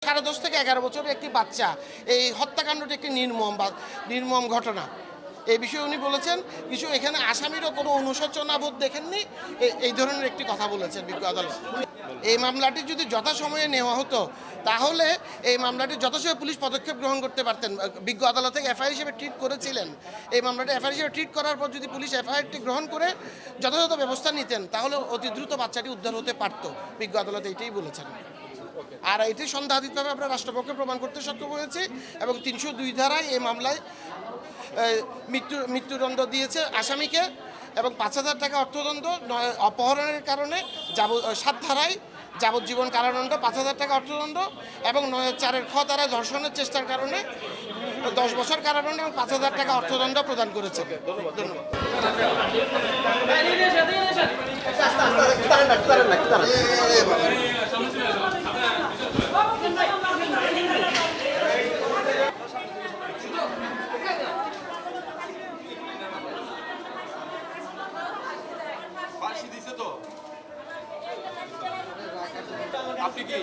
10.5 থেকে 11 বছরের একটি বাচ্চা। এই হত্যাকাণ্ডটি একটি নির্মম ঘটনা। এই বিষয়ে উনি বলেছেন কিছু এখানে আসামিরও কোনো অনুশোচনা বোধ দেখেননি, এই ধরনের একটি কথা বলেছেন বিজ্ঞ আদালত। এই মামলাটি যদি যথাসময়ে নেওয়া হতো তাহলে এই মামলাটি যথাসময়ে পুলিশ পদক্ষেপ গ্রহণ করতে পারতেন। বিজ্ঞ আদালত থেকে এফআইআর হিসেবে ট্রিট করেছিলেন। এই মামলাটি এফআইআর হিসেবে ট্রিট করার পর যদি পুলিশ এফআইআরটি গ্রহণ করে যথাযথ ব্যবস্থা নিতেন তাহলে অতি দ্রুত বাচ্চাটি উদ্ধার হতে পারত। বিজ্ঞ আদালত এইটাই বলেছেন। আর এটি সন্দেহাতীতভাবে আমরা রাষ্ট্রপক্ষে প্রমাণ করতে সক্ষম হয়েছি এবং 302 ধারায় এই মামলায় মৃত্যুদণ্ড দিয়েছে আসামিকে এবং 5,000 টাকা অর্থদণ্ড, অপহরণের কারণে 7 ধারায় যাবজ্জীবন কারাদণ্ড, 5,000 টাকা অর্থদণ্ড এবং 9(4) খ ধারায় ধর্ষণের চেষ্টার কারণে 10 বছর কারাদণ্ড এবং 5,000 টাকা অর্থদণ্ড প্রদান করেছে। আপনি কি